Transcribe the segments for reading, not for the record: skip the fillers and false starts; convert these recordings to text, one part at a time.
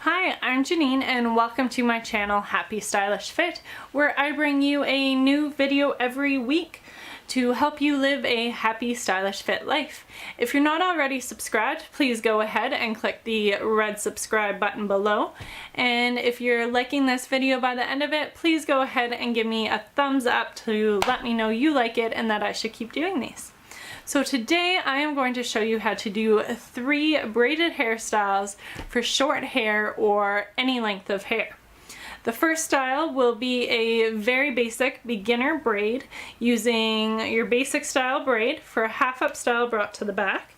Hi, I'm Janine and welcome to my channel Happy Stylish Fit, where I bring you a new video every week to help you live a happy, stylish, fit life. If you're not already subscribed, please go ahead and click the red subscribe button below. And if you're liking this video by the end of it, please go ahead and give me a thumbs up to let me know you like it and that I should keep doing these. So today I am going to show you how to do 3 braided hairstyles for short hair or any length of hair. The first style will be a very basic beginner braid using your basic style braid for a half up style brought to the back.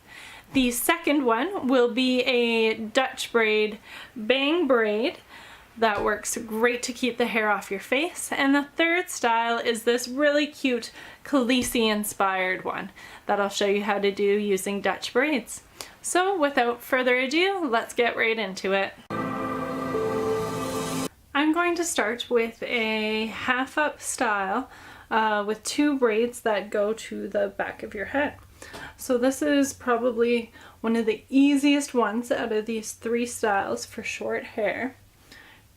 The second one will be a Dutch braid bang braid that works great to keep the hair off your face. And the third style is this really cute Khaleesi inspired one that I'll show you how to do using Dutch braids. So without further ado, let's get right into it. I'm going to start with a half up style with 2 braids that go to the back of your head. So this is probably one of the easiest ones out of these 3 styles for short hair.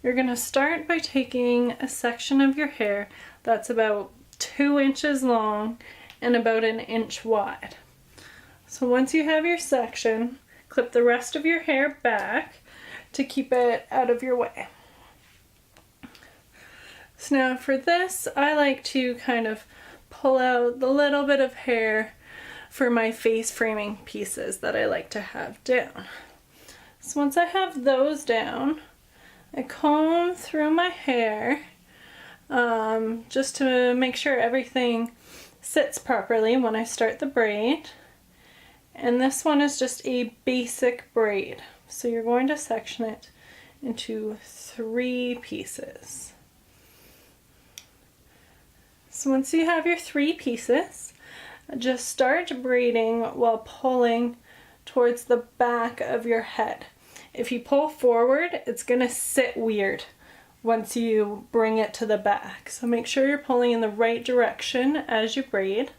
You're going to start by taking a section of your hair that's about 2 inches long and about 1 inch wide. So once you have your section, clip the rest of your hair back to keep it out of your way. So now for this, I like to kind of pull out the little bit of hair for my face framing pieces that I like to have down. So once I have those down, I comb through my hair just to make sure everything sits properly when I start the braid. And this one is just a basic braid. So you're going to section it into 3 pieces. So once you have your 3 pieces, just start braiding while pulling towards the back of your head. If you pull forward, it's going to sit weird once you bring it to the back. So make sure you're pulling in the right direction as you braid.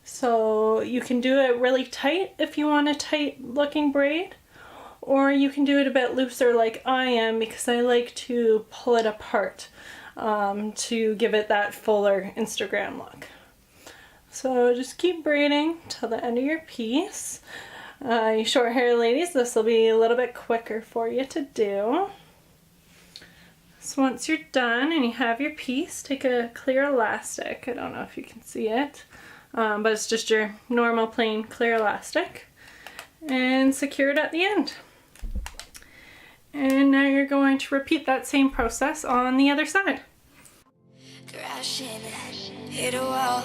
So you can do it really tight if you want a tight looking braid, or you can do it a bit looser like I am because I like to pull it apart to give it that fuller Instagram look. So just keep braiding till the end of your piece. You short hair ladies, this will be a little bit quicker for you to do. So once you're done and you have your piece, take a clear elastic. I don't know if you can see it, but it's just your normal plain clear elastic, and secure it at the end. And now you're going to repeat that same process on the other side. Crashing, hit a wall.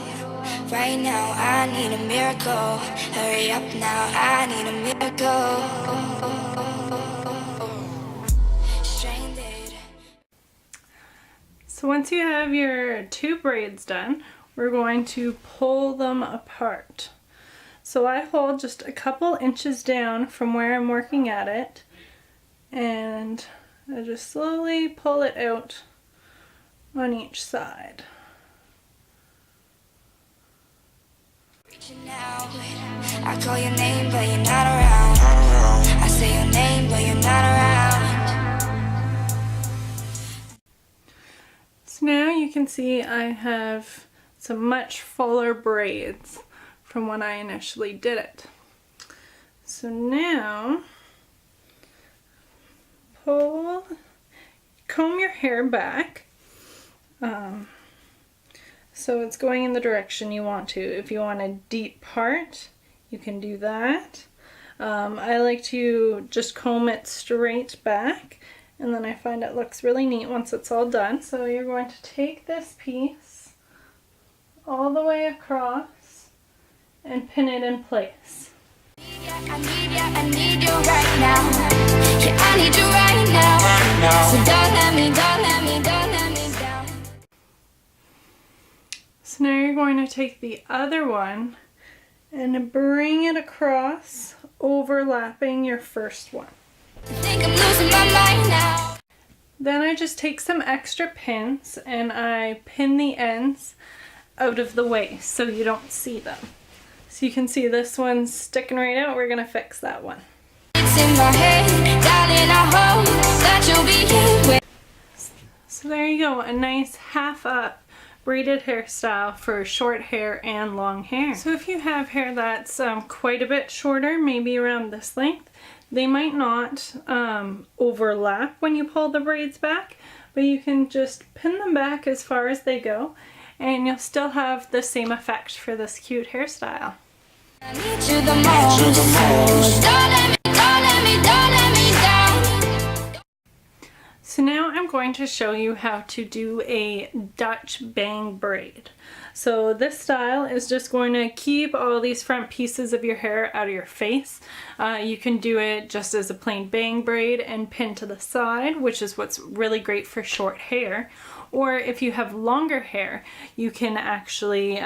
Right now I need a miracle. Hurry up now, I need a miracle. Stranded. So once you have your 2 braids done, we're going to pull them apart. So I hold just a couple inches down from where I'm working at it, and I just slowly pull it out on each side. Now, I call your name but you're not around. I say your name but you're not around. So now you can see I have some much fuller braids from when I initially did it. So now comb your hair back so it's going in the direction you want to. If you want a deep part, you can do that. I like to just comb it straight back, and then I find it looks really neat once it's all done. So you're going to take this piece all the way across and pin it in place. I need you right now. Yeah, I need you right now. So don't let me down. So now you're going to take the other one and bring it across, overlapping your first one. I think I'm losing my mind now. Then I just take some extra pins and I pin the ends out of the way so you don't see them. So you can see this one's sticking right out. We're gonna fix that one. It's in my head, darling, I hope So there you go, a nice half up braided hairstyle for short hair and long hair. So if you have hair that's quite a bit shorter, maybe around this length, they might not overlap when you pull the braids back, but you can just pin them back as far as they go and you'll still have the same effect for this cute hairstyle. I need you the most. Don't let me down. So now I'm going to show you how to do a Dutch bang braid. So this style is just going to keep all these front pieces of your hair out of your face. You can do it just as a plain bang braid and pin to the side, which is what's really great for short hair. Or if you have longer hair, you can actually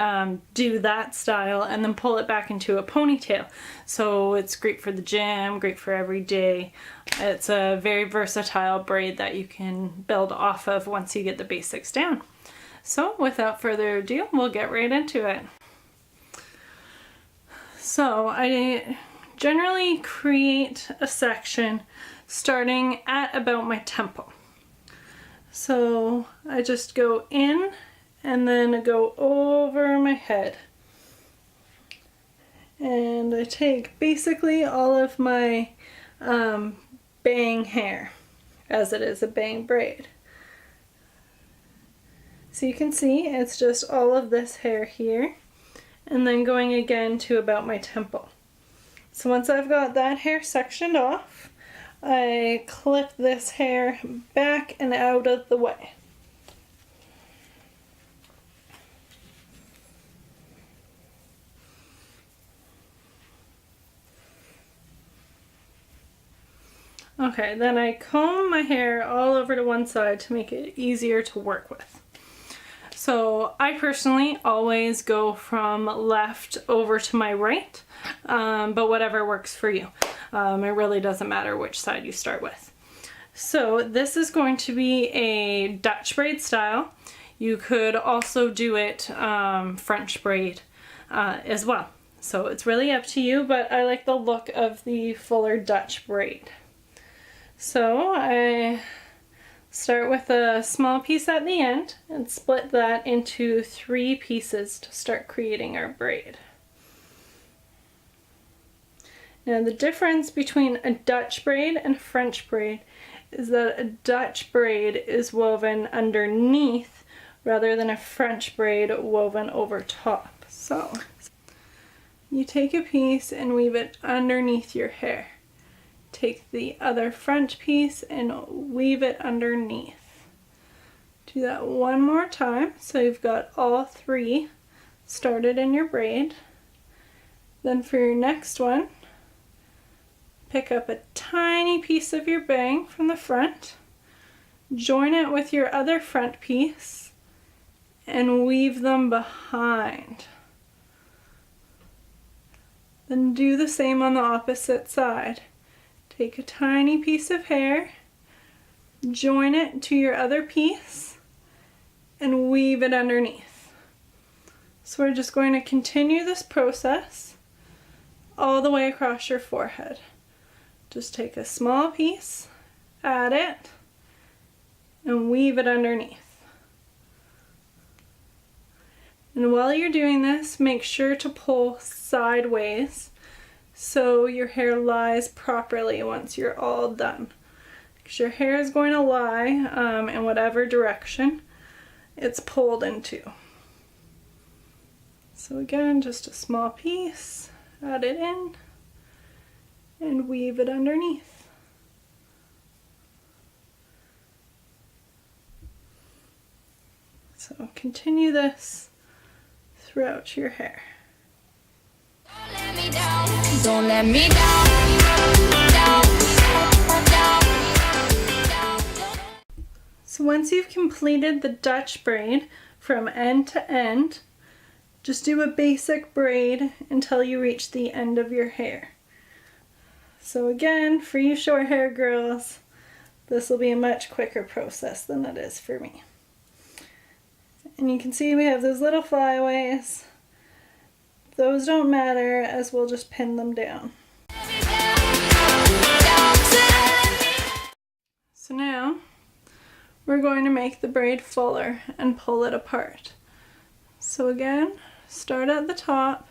do that style and then pull it back into a ponytail. So it's great for the gym, great for every day. It's a very versatile braid that you can build off of once you get the basics down. So without further ado, we'll get right into it. So I generally create a section starting at about my temple. So I just go in and then go over my head. And I take basically all of my bang hair, as it is a bang braid. So you can see it's just all of this hair here, and then going again to about my temple. So once I've got that hair sectioned off, I clip this hair back and out of the way. Okay, then I comb my hair all over to one side to make it easier to work with. So I personally always go from left over to my right, but whatever works for you. It really doesn't matter which side you start with. So this is going to be a Dutch braid style. You could also do it French braid as well. So it's really up to you, but I like the look of the fuller Dutch braid. So I start with a small piece at the end and split that into 3 pieces to start creating our braid. Now the difference between a Dutch braid and a French braid is that a Dutch braid is woven underneath rather than a French braid woven over top. So you take a piece and weave it underneath your hair. Take the other French piece and weave it underneath. Do that one more time so you've got all 3 started in your braid. Then for your next one, pick up a tiny piece of your bang from the front, join it with your other front piece, and weave them behind. Then do the same on the opposite side. Take a tiny piece of hair, join it to your other piece, and weave it underneath. So we're just going to continue this process all the way across your forehead. Just take a small piece, add it, and weave it underneath. And while you're doing this, make sure to pull sideways so your hair lies properly once you're all done. Because your hair is going to lie in whatever direction it's pulled into. So again, just a small piece, add it in, and weave it underneath. So continue this throughout your hair. Don't let me down. So once you've completed the Dutch braid from end to end, just do a basic braid until you reach the end of your hair. So again, for you short hair girls, this will be a much quicker process than it is for me. And you can see we have those little flyaways. Those don't matter, as we'll just pin them down. So now we're going to make the braid fuller and pull it apart. So again, start at the top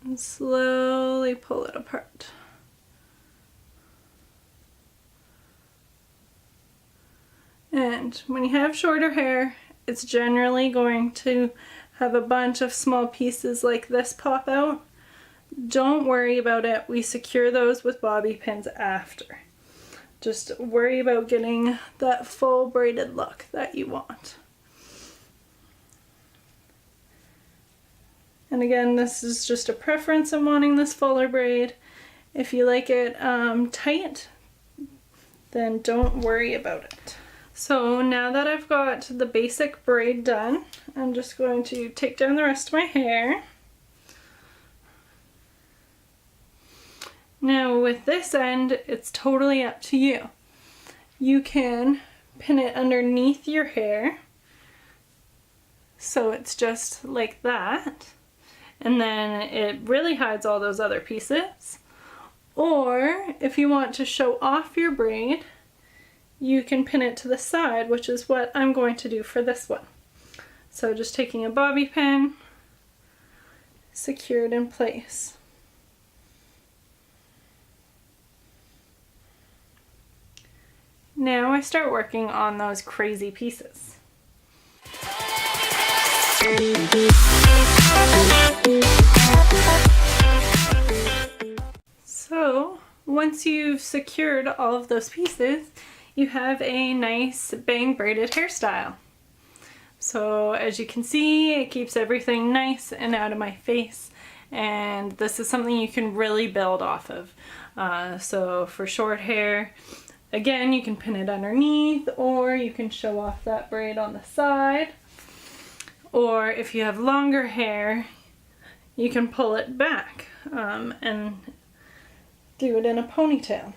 and slowly pull it apart. And when you have shorter hair, it's generally going to have a bunch of small pieces like this pop out. Don't worry about it. We secure those with bobby pins after. Just worry about getting that full braided look that you want. And again, this is just a preference of wanting this fuller braid. If you like it tight, then don't worry about it. So now that I've got the basic braid done, I'm just going to take down the rest of my hair. Now with this end, it's totally up to you. You can pin it underneath your hair, so it's just like that, and then it really hides all those other pieces. Or if you want to show off your braid, you can pin it to the side, which is what I'm going to do for this one. So just taking a bobby pin, secured in place. Now I start working on those crazy pieces. So once you've secured all of those pieces, you have a nice bang braided hairstyle. So as you can see, it keeps everything nice and out of my face, and this is something you can really build off of. So for short hair, again, you can pin it underneath, or you can show off that braid on the side. Or if you have longer hair, you can pull it back and do it in a ponytail.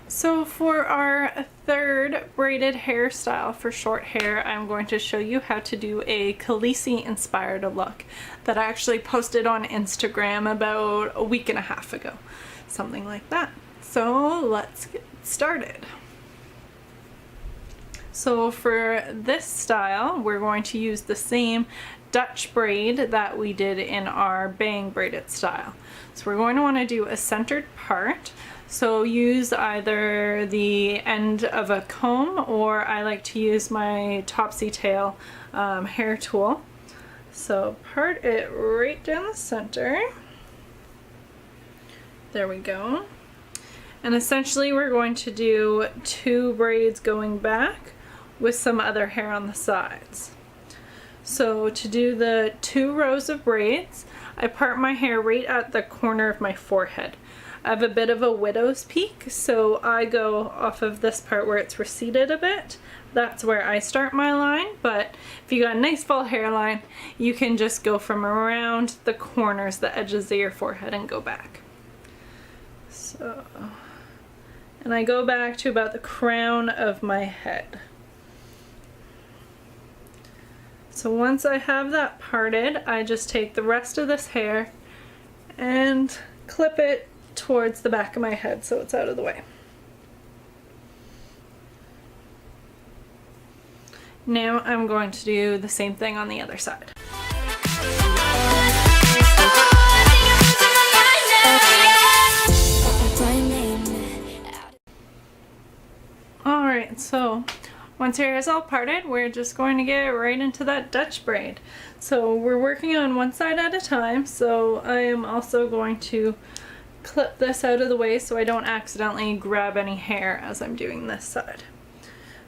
So for our third braided hairstyle for short hair, I'm going to show you how to do a Khaleesi inspired look that I actually posted on Instagram about a week and a half ago, something like that. So let's get started. So for this style, we're going to use the same Dutch braid that we did in our bang braided style. So we're going to want to do a centered part. So use either the end of a comb, or I like to use my Topsy Tail hair tool. So part it right down the center. There we go. And essentially we're going to do 2 braids going back with some other hair on the sides. So to do the 2 rows of braids, I part my hair right at the corner of my forehead. I have a bit of a widow's peak, so I go off of this part where it's receded a bit. That's where I start my line, but if you got a nice full hairline, you can just go from around the corners, the edges of your forehead, and go back. So, and I go back to about the crown of my head. So once I have that parted, I just take the rest of this hair and clip it towards the back of my head so it's out of the way. Now I'm going to do the same thing on the other side. Alright, so once your hair is all parted, we're just going to get right into that Dutch braid. So we're working on one side at a time, so I am also going to clip this out of the way so I don't accidentally grab any hair as I'm doing this side.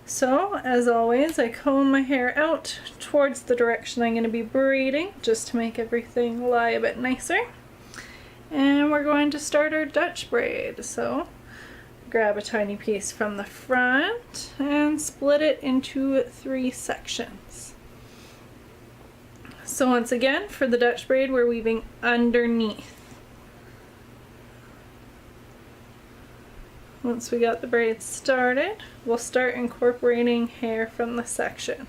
So as always, I comb my hair out towards the direction I'm going to be braiding, just to make everything lie a bit nicer. And we're going to start our Dutch braid. So grab a tiny piece from the front and split it into 3 sections. So once again, for the Dutch braid, we're weaving underneath. Once we got the braids started, we'll start incorporating hair from the section.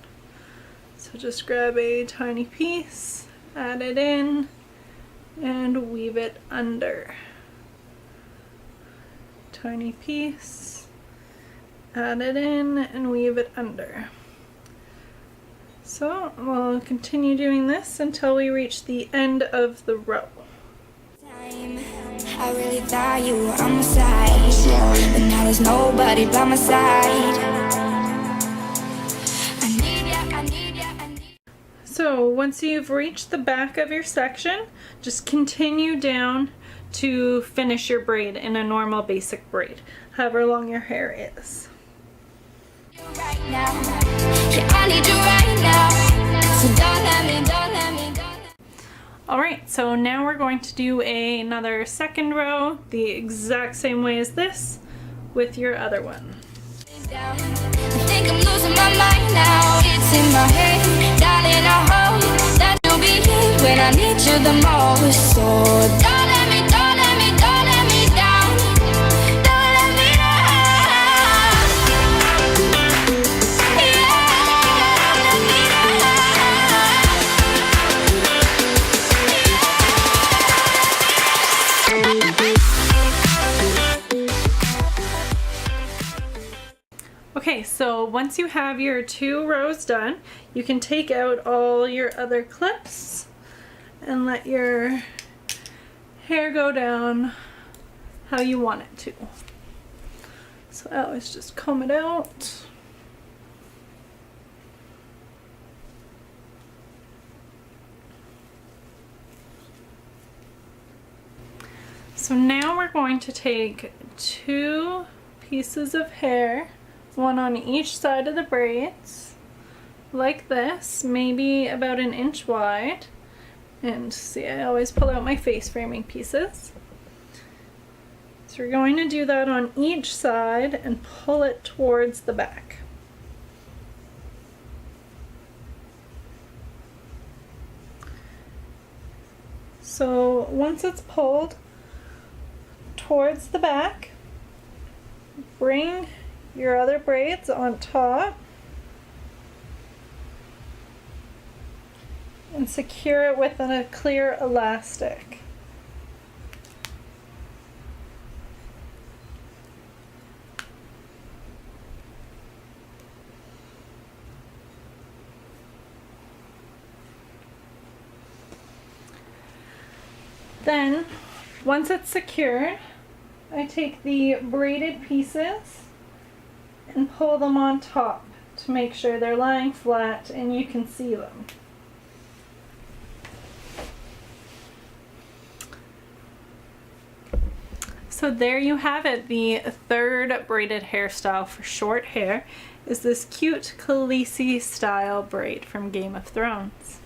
So just grab a tiny piece, add it in, and weave it under. Tiny piece, add it in, and weave it under. So we'll continue doing this until we reach the end of the row. I really thought you were on my side, but now there's nobody by my side. I need ya, I need ya, I need. So once you've reached the back of your section, just continue down to finish your braid in a normal basic braid, however long your hair is. Right now, yeah, I need you right now. So don't let me, don't let me, don't let me. Alright, so now we're going to do another second row the exact same way as this with your other one. I think I'm losing my mind now. It's in my head, darling. I hope that you'll be here when I need you the most. So don't let me, don't let me, don't let me down. Don't let me down. Yeah, don't let me down. Okay, so once you have your 2 rows done, you can take out all your other clips and let your hair go down how you want it to. So I always just comb it out. So now we're going to take 2 pieces of hair, one on each side of the braids, like this, maybe about 1 inch wide. And see, I always pull out my face framing pieces. So we're going to do that on each side and pull it towards the back. So once it's pulled towards the back, bring your other braids on top and secure it with a clear elastic. Then, once it's secured, I take the braided pieces and pull them on top to make sure they're lying flat and you can see them. So there you have it. The third braided hairstyle for short hair is this cute Khaleesi style braid from Game of Thrones.